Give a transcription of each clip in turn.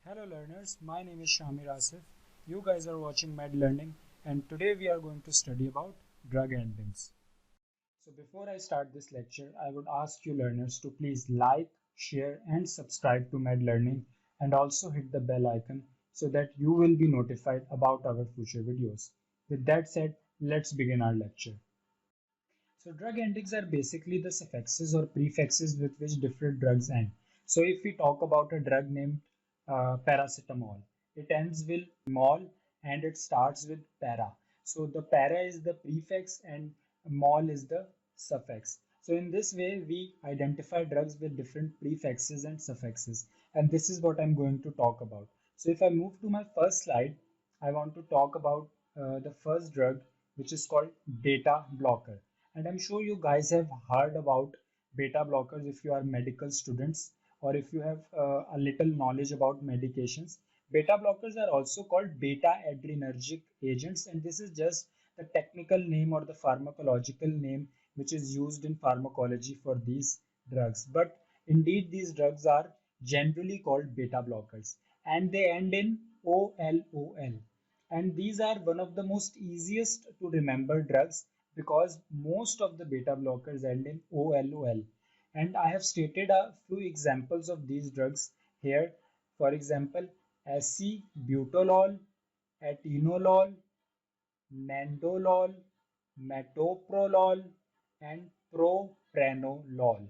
Hello learners, my name is Shamir Asif. You guys are watching Med Learning and today we are going to study about drug endings. So before I start this lecture, I would ask you learners to please like, share and subscribe to Med Learning and also hit the bell icon so that you will be notified about our future videos. With that said, let's begin our lecture. So drug endings are basically the suffixes or prefixes with which different drugs end. So if we talk about a drug named paracetamol, it ends with mol and it starts with para. So the para is the prefix and mol is the suffix. So in this way, we identify drugs with different prefixes and suffixes. And this is what I'm going to talk about. So if I move to my first slide, I want to talk about the first drug, which is called beta blocker. And I'm sure you guys have heard about beta blockers if you are medical students or if you have a little knowledge about medications. Beta blockers are also called beta adrenergic agents, and this is just the technical name or the pharmacological name which is used in pharmacology for these drugs. But indeed, these drugs are generally called beta blockers and they end in OLOL. And these are one of the most easiest to remember drugs because most of the beta blockers end in OLOL. And I have stated a few examples of these drugs here. For example, acebutolol, atenolol, nandolol, metoprolol, and propranolol.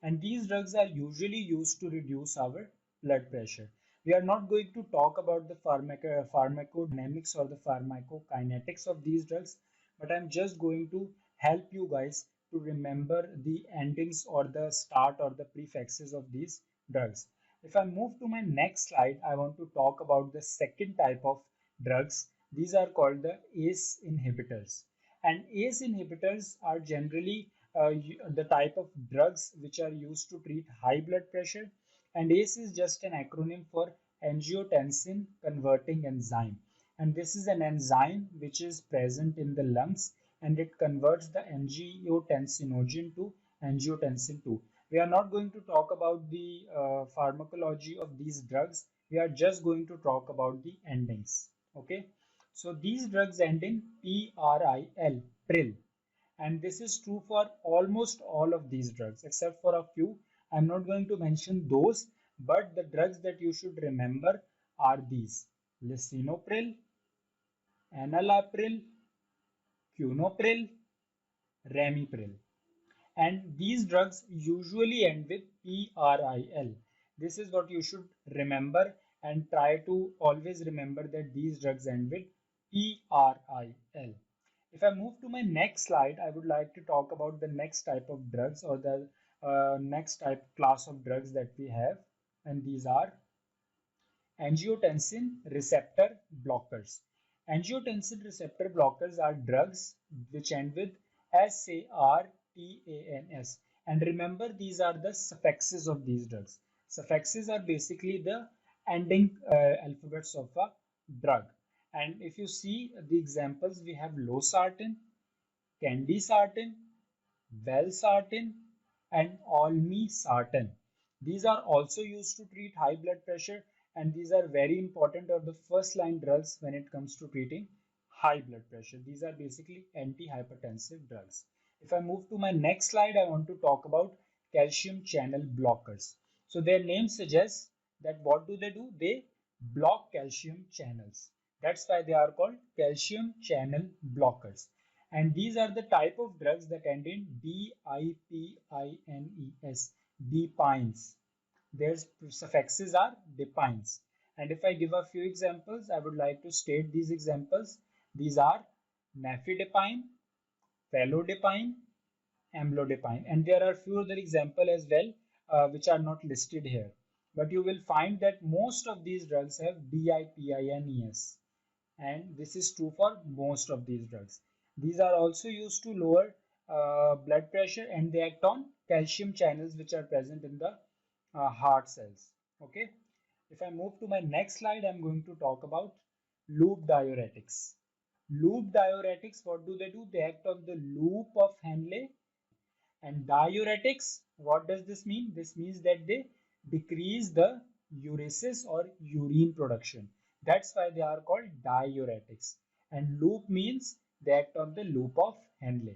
And these drugs are usually used to reduce our blood pressure. We are not going to talk about the pharmacodynamics or the pharmacokinetics of these drugs, but I'm just going to help you guys to remember the endings or the start or the prefixes of these drugs. If I move to my next slide, I want to talk about the second type of drugs. These are called the ACE inhibitors. And ACE inhibitors are generally the type of drugs which are used to treat high blood pressure. And ACE is just an acronym for angiotensin converting enzyme. And this is an enzyme which is present in the lungs and it converts the angiotensinogen to angiotensin 2. We are not going to talk about the pharmacology of these drugs. We are just going to talk about the endings. Okay. So these drugs end in PRIL, PRIL. And this is true for almost all of these drugs except for a few. I'm not going to mention those, but the drugs that you should remember are these: lisinopril, enalapril, quinopril, ramipril. And these drugs usually end with PRIL. This is what you should remember and try to always remember that these drugs end with PRIL. If I move to my next slide, I would like to talk about the next type of drugs or the next type class of drugs that we have, and these are angiotensin receptor blockers. Angiotensin receptor blockers are drugs which end with SARTANS. And remember, these are the suffixes of these drugs. Suffixes are basically the ending alphabets of a drug. And if you see the examples, we have losartan, candesartan, valsartan, and olmesartan. These are also used to treat high blood pressure, and these are very important or the first line drugs when it comes to treating high blood pressure. These are basically antihypertensive drugs. If I move to my next slide, I want to talk about calcium channel blockers. So their name suggests that what do? They block calcium channels. That's why they are called calcium channel blockers. And these are the type of drugs that end in DIPINES, dipines. Their suffixes are dipines. And if I give a few examples, I would like to state these examples. These are nafidipine, felodipine, amlodipine. And there are few other examples as well, which are not listed here. But you will find that most of these drugs have DIPINES. And this is true for most of these drugs. These are also used to lower blood pressure and they act on calcium channels which are present in the heart cells. Okay. If I move to my next slide, I'm going to talk about loop diuretics. Loop diuretics, what do? They act on the loop of Henle. And diuretics, what does this mean? This means that they decrease the uresis or urine production. That's why they are called diuretics. And loop means they act on the loop of Henle.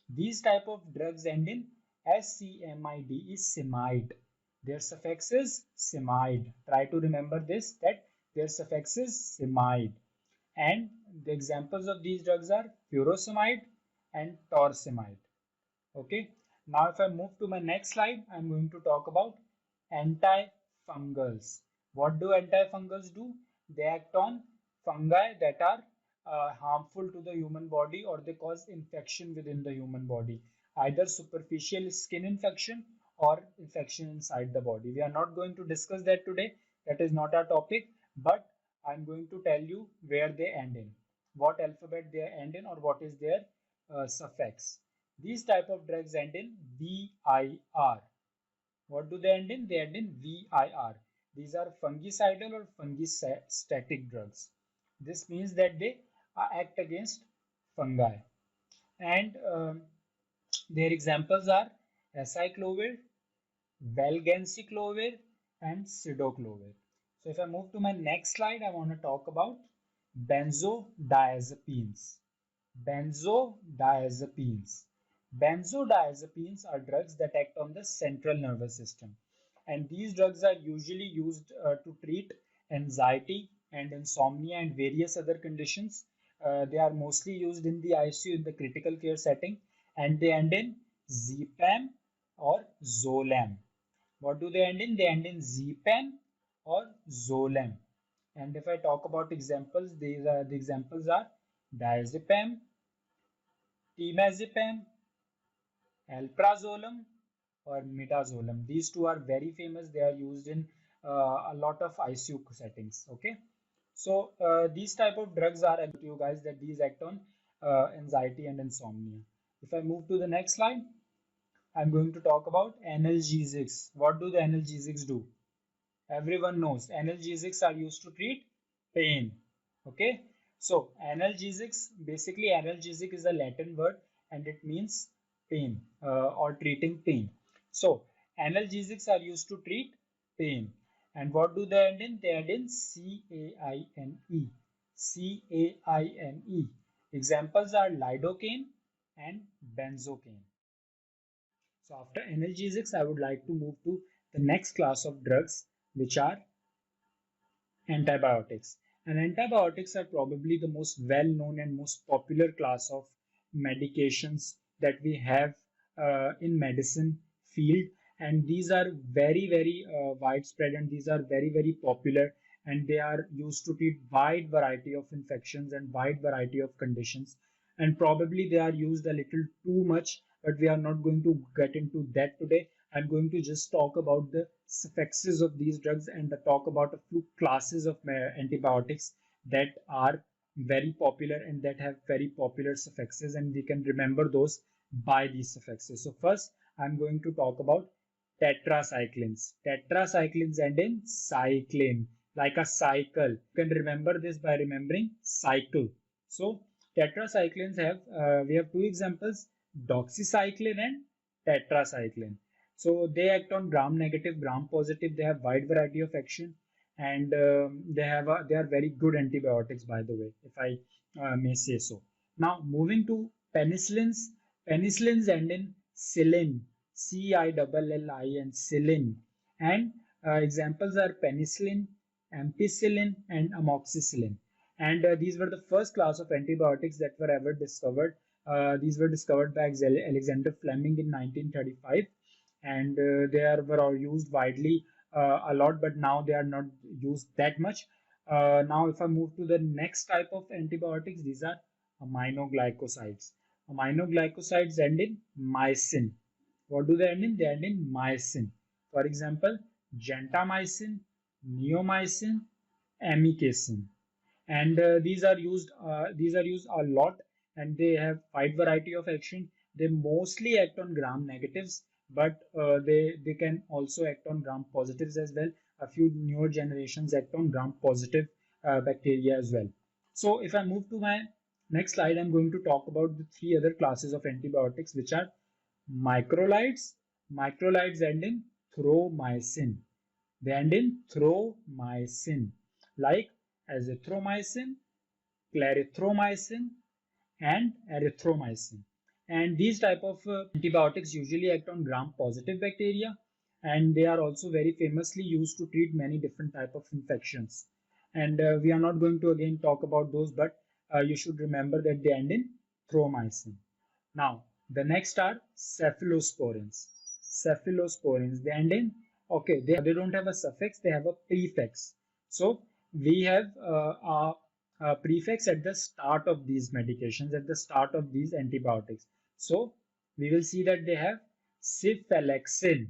These type of drugs end in SCMID is cymide. Their suffix is cymide. Try to remember this, that their suffix is cymide. And the examples of these drugs are furosemide and torsemide. Okay. Now if I move to my next slide, I'm going to talk about antifungals. What do antifungals do? They act on fungi that are harmful to the human body, or they cause infection within the human body, either superficial skin infection or infection inside the body. We are not going to discuss that today. That is not our topic, but I'm going to tell you where they end in, what alphabet they end in, or what is their suffix. These type of drugs end in VIR. What do they end in? They end in VIR. These are fungicidal or fungistatic drugs. This means that they act against fungi. And their examples are acyclovir, valganciclovir, and cidoclovir. So if I move to my next slide, I want to talk about benzodiazepines. Benzodiazepines. Benzodiazepines are drugs that act on the central nervous system. And these drugs are usually used to treat anxiety and insomnia and various other conditions. They are mostly used in the ICU in the critical care setting, and they end in Zepam or Zolem. What do they end in? They end in Zepam or Zolem. And if I talk about examples, the examples are diazepam, temazepam, alprazolam, or midazolam. These two are very famous. They are used in a lot of ICU settings. Okay, so these type of drugs are, to you guys, that these act on anxiety and insomnia. If I move to the next slide, I'm going to talk about analgesics. What do the analgesics do? Everyone knows analgesics are used to treat pain. Okay, so analgesics, basically analgesic is a Latin word and it means pain or treating pain. So analgesics are used to treat pain. And what do they end in? They end in CAINE. CAINE. Examples are lidocaine and benzocaine. So after analgesics, I would like to move to the next class of drugs, which are antibiotics. And antibiotics are probably the most well-known and most popular class of medications that we have in medicine field. And these are very widespread, and these are very popular, and they are used to treat wide variety of infections and wide variety of conditions. And probably they are used a little too much, but we are not going to get into that today. I'm going to just talk about the suffixes of these drugs and talk about a few classes of antibiotics that are very popular and that have very popular suffixes, and we can remember those by these suffixes. So first, I'm going to talk about tetracyclines. Tetracyclines end in cyclane, like a cycle. You can remember this by remembering cycle. So tetracyclines have, we have two examples, doxycycline and tetracycline. So they act on gram negative, gram positive. They have wide variety of action, and they are very good antibiotics, by the way, if I may say so. Now moving to penicillins. Penicillins end in cillin, Cillin, cillin, and examples are penicillin, ampicillin, and amoxicillin. And these were the first class of antibiotics that were ever discovered. These were discovered by Alexander Fleming in 1935, and were used widely a lot, but now they are not used that much. Now if I move to the next type of antibiotics, these are aminoglycosides. Aminoglycosides end in mycin. What do they end in? They end in mycin. For example, gentamicin, neomycin, amikacin. And these are used a lot, and they have wide variety of action. They mostly act on gram negatives, but they can also act on gram positives as well. A few newer generations act on gram positive bacteria as well. So if I move to my next slide, I'm going to talk about the three other classes of antibiotics, which are macrolides. Macrolides end in thromycin. They end in thromycin, like azithromycin, clarithromycin, and erythromycin. And these type of antibiotics usually act on gram-positive bacteria, and they are also very famously used to treat many different type of infections. And we are not going to again talk about those, but you should remember that they end in thromycin. Now, the next are cephalosporins. Cephalosporins, they end in, okay, they don't have a suffix, they have a prefix. So, we have a prefix at the start of these medications, at the start of these antibiotics. So, we will see that they have cephalexin,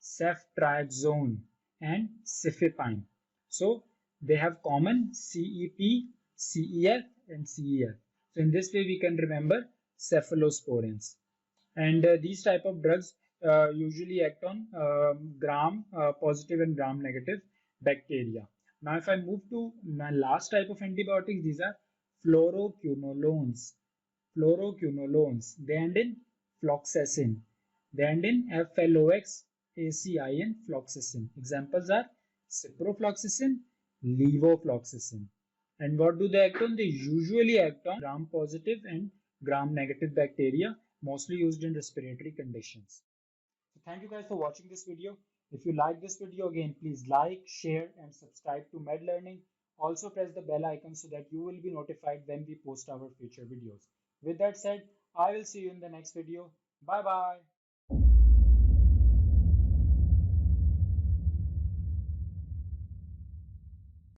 ceftriaxone, and cefepime. So, they have common CEP, CEF, and CEF. So, in this way, we can remember cephalosporins. And these type of drugs usually act on gram positive and gram negative bacteria. Now, if I move to my last type of antibiotics, these are fluoroquinolones. Fluoroquinolones. They end in floxacin. They end in FLOXACIN, floxacin. Examples are ciprofloxacin, levofloxacin. And what do they act on? They usually act on gram positive and gram negative bacteria, mostly used in respiratory conditions. So thank you guys for watching this video. If you like this video, again, please like, share, and subscribe to MedLearning. Also press the bell icon so that you will be notified when we post our future videos. With that said, I will see you in the next video. Bye bye.